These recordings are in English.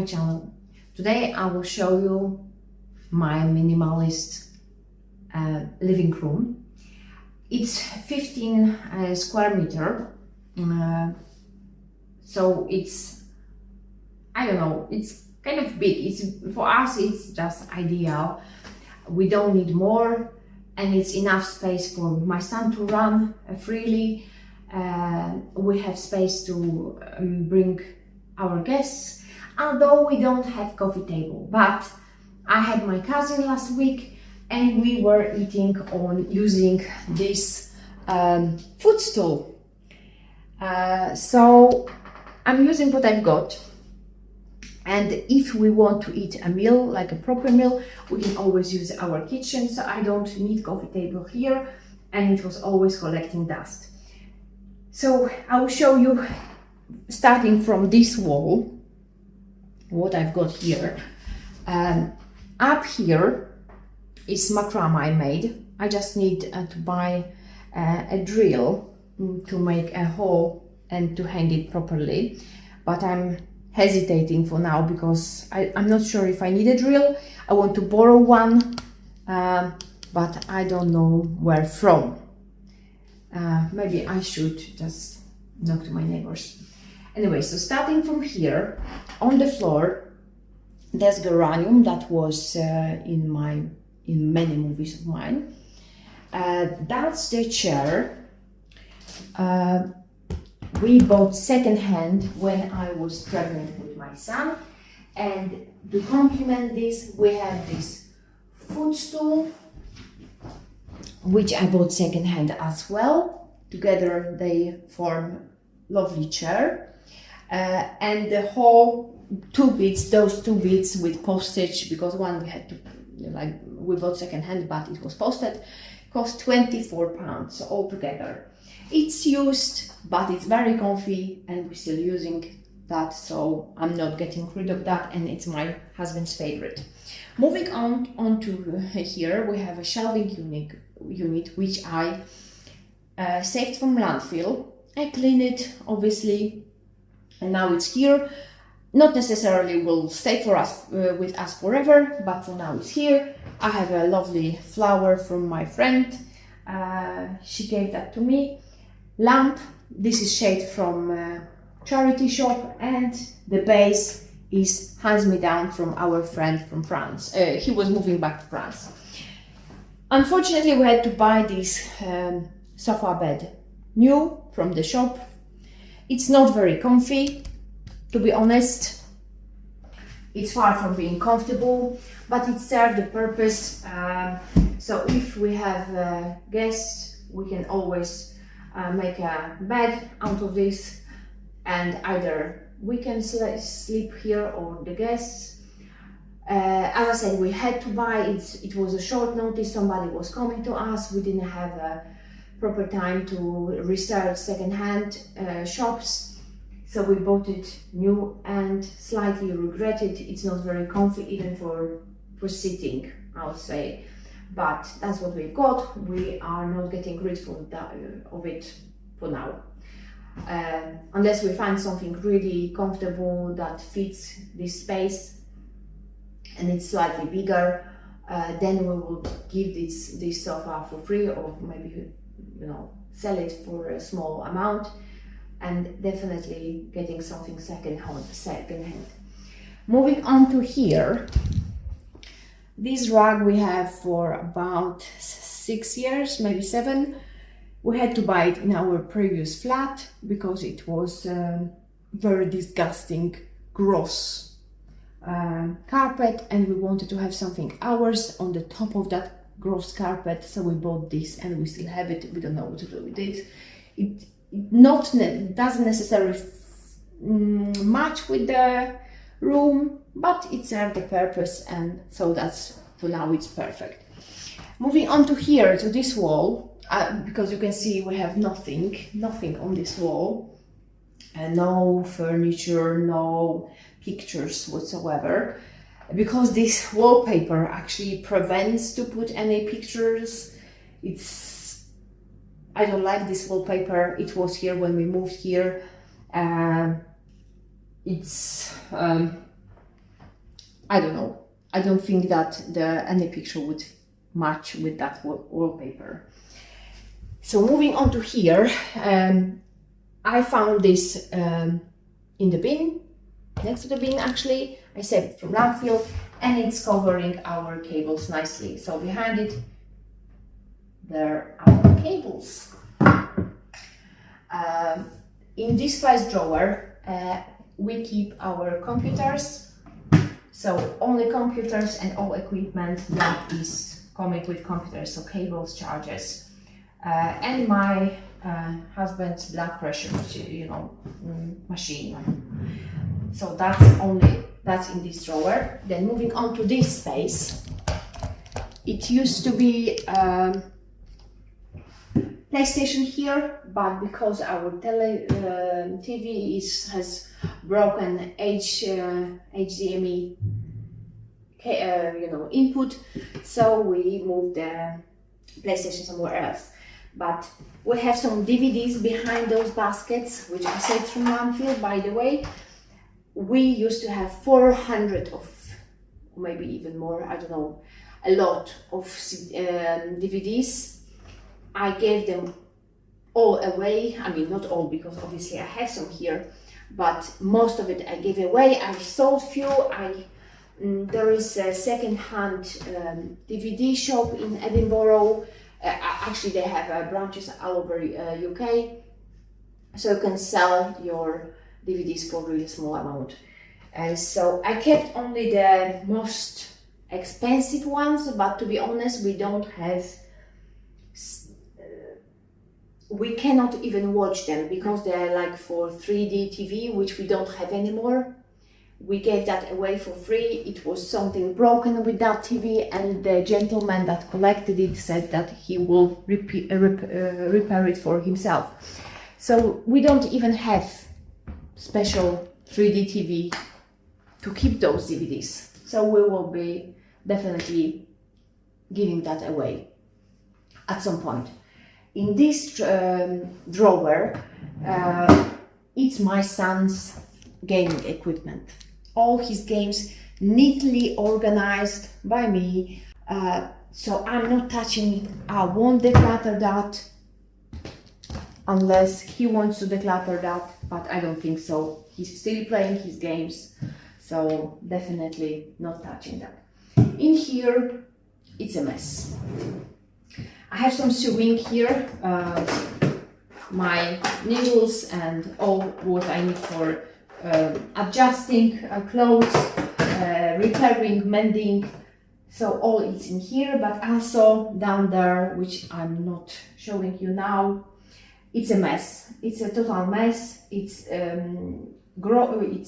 my channel. Today I will show you my minimalist living room. It's 15 square meter, so it's, I don't know, it's kind of big. It's, for us it's just ideal. We don't need more, and it's enough space for my son to run freely. We have space to bring our guests, although we don't have coffee table. But I had my cousin last week and we were eating on using this footstool. So I'm using what I've got. And if we want to eat a meal, like a proper meal, we can always use our kitchen. So I don't need coffee table here, and it was always collecting dust. So I will show you, starting from this wall, what I've got here. Up here is macrame I made. I just need to buy a drill to make a hole and to hang it properly. But I'm hesitating for now because I'm not sure if I need a drill. I want to borrow one, but I don't know where from. Maybe I should just knock to my neighbors. Anyway, so starting from here, on the floor, there's geranium that was in many movies of mine. That's the chair. We bought second-hand when I was pregnant with my son, and to complement this, we have this footstool, which I bought second-hand as well. Together they form lovely chair, and the whole those two bits with postage, because one we had to, like, we bought second-hand but it was posted, cost £24. So altogether it's used, but it's very comfy and we're still using that, so I'm not getting rid of that, and it's my husband's favorite. Moving on to here, we have a shelving unit which I saved from landfill. I cleaned it, obviously, and now it's here. Not necessarily will stay for us with us forever, but for now it's here. I have a lovely flower from my friend. She gave that to me. Lamp, this is shade from charity shop, and the base is hands-me-down from our friend from France. He was moving back to France. Unfortunately, we had to buy this sofa bed new from the shop. It's not very comfy, to be honest. It's far from being comfortable, but it served the purpose. So if we have guests, we can always make a bed out of this, and either we can sleep here or the guests. As I said, we had to buy it. It was a short notice. Somebody was coming to us. We didn't have a proper time to research second-hand shops, so we bought it new and slightly regret it. It's not very comfy even for sitting, I would say. But that's what we've got. We are not getting rid of it for now. Unless we find something really comfortable that fits this space and it's slightly bigger, then we will give this sofa for free, or maybe, you know, sell it for a small amount, and definitely getting something second-hand. Moving on to here. This rug we have for about 6 years, maybe 7. We had to buy it in our previous flat because it was very disgusting, gross carpet, and we wanted to have something ours on the top of that gross carpet. So we bought this, and we still have it. We don't know what to do with it. It doesn't necessarily match with the room, but it served the purpose, and so that's, for now it's perfect. Moving on to here, to this wall, because you can see we have nothing on this wall, no furniture, no pictures whatsoever, because this wallpaper actually prevents to put any pictures. I don't like this wallpaper. It was here when we moved here. It's I don't know. I don't think that any picture would match with that wallpaper. So moving on to here, I found this in the bin, next to the bin actually. I saved it from landfill, and it's covering our cables nicely. So behind it, there are our cables. In this first drawer, we keep our computers. So only computers and all equipment that is coming with computers, so cables, chargers, and my husband's blood pressure, machine. So that's in this drawer. Then moving on to this space, it used to be PlayStation here, but because our TV has broken HDMI input, so we moved the PlayStation somewhere else. But we have some DVDs behind those baskets, which I saved from landfill, by the way. We used to have 400 of, maybe even more, I don't know, a lot of DVDs. I gave them all away. I mean, not all, because obviously I have some here, but most of it I gave away. I sold few. There is a second-hand DVD shop in Edinburgh. Actually, they have branches all over UK, so you can sell your DVDs for a really small amount. So I kept only the most expensive ones, but to be honest, we don't have. We cannot even watch them because they are like for 3D TV, which we don't have anymore. We gave that away for free. It was something broken with that TV, and the gentleman that collected it said that he will repair it for himself. So we don't even have special 3D TV to keep those DVDs. So we will be definitely giving that away at some point. In this drawer, it's my son's gaming equipment. All his games neatly organized by me, so I'm not touching it. I won't declutter that unless he wants to declutter that, but I don't think so. He's still playing his games, so definitely not touching that. In here, it's a mess. I have some sewing here, my needles and all what I need for adjusting clothes, repairing, mending. So all is in here, but also down there, which I'm not showing you now. It's a mess. It's a total mess. It's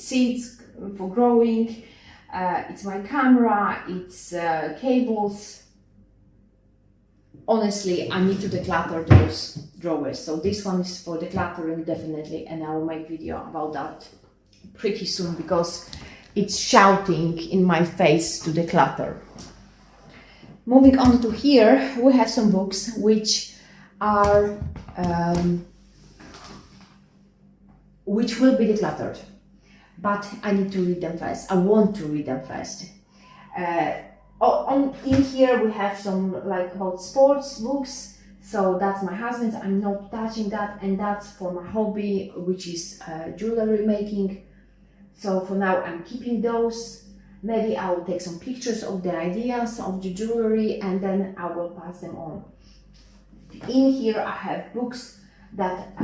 seeds for growing. It's my camera. It's cables. Honestly, I need to declutter those drawers. So this one is for decluttering definitely, and I will make video about that pretty soon because it's shouting in my face to declutter. Moving on to here, we have some books which are which will be decluttered, but I need to read them first. I want to read them first. In here we have some like about sports books, so that's my husband's. I'm not touching that, and that's for my hobby, which is jewelry making. So for now I'm keeping those. Maybe I will take some pictures of the ideas of the jewelry, and then I will pass them on. In here I have books that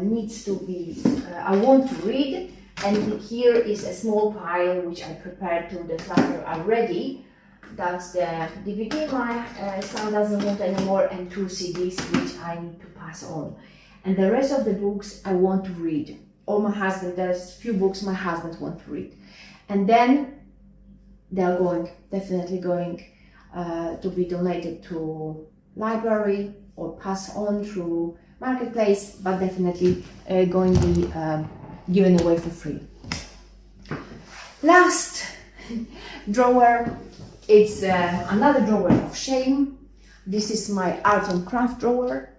needs to be I want to read, and here is a small pile which I prepared to declutter already. That's the DVD my son doesn't want anymore, and 2 CDs which I need to pass on. And the rest of the books I want to read. Or my husband, there's few books my husband wants to read. And then they're definitely going to be donated to library or pass on through marketplace, but definitely going to be given away for free. Last drawer. It's another drawer of shame. This is my art and craft drawer.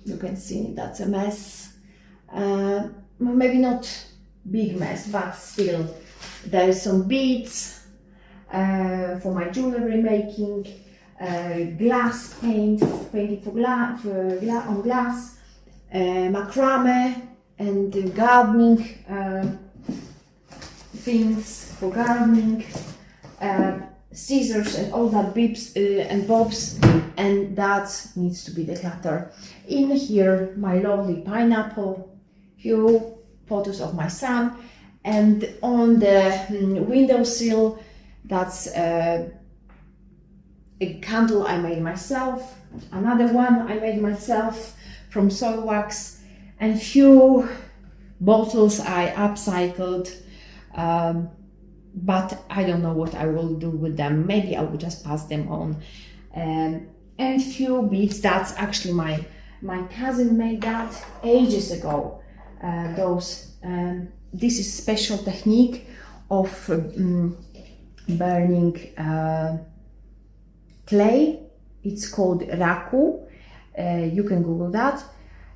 You can see that's a mess. Maybe not big mess, but still There's some beads for my jewelry making, glass painting on glass, macrame and gardening things for gardening, scissors and all that bits and bobs, and that needs to be decluttered. In here, my lovely pineapple, few photos of my son, and on the windowsill, that's a candle I made myself, another one I made myself from soy wax, and few bottles I upcycled, but I don't know what I will do with them. Maybe I will just pass them on. And few beads, that's actually my cousin made that ages ago. This is special technique of burning clay. It's called raku. You can Google that.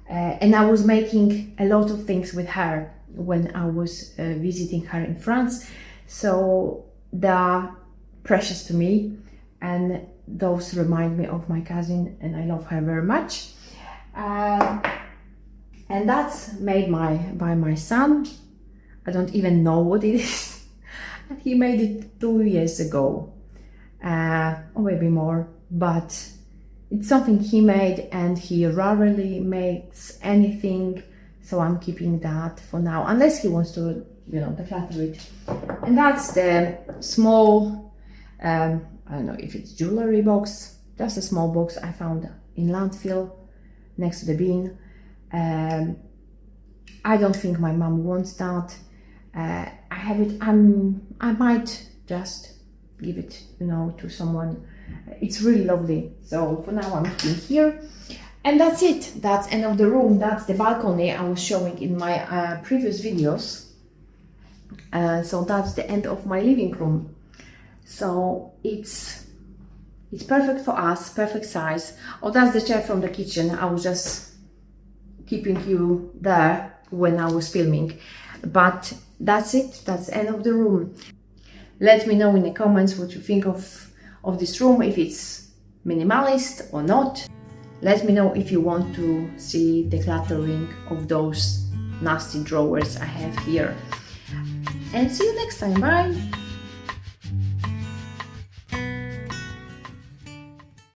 And I was making a lot of things with her when I was visiting her in France. So they're precious to me, and those remind me of my cousin, and I love her very much. And that's made by my son. I don't even know what it is. He made it 2 years ago, or maybe more, but it's something he made, and he rarely makes anything, so I'm keeping that for now, unless he wants to, declutter it. And that's the small, I don't know if it's jewelry box, just a small box I found in landfill next to the bin. I don't think my mom wants that. I have it. I might just give it, to someone. It's really lovely. So for now, I'm keeping here, and that's it. That's end of the room. That's the balcony I was showing in my previous videos. So that's the end of my living room. So it's perfect for us, perfect size. Oh, that's the chair from the kitchen. I was just keeping you there when I was filming, but that's it. That's the end of the room. Let me know in the comments what you think of this room, if it's minimalist or not. Let me know if you want to see decluttering of those nasty drawers I have here. And see you next time. Bye!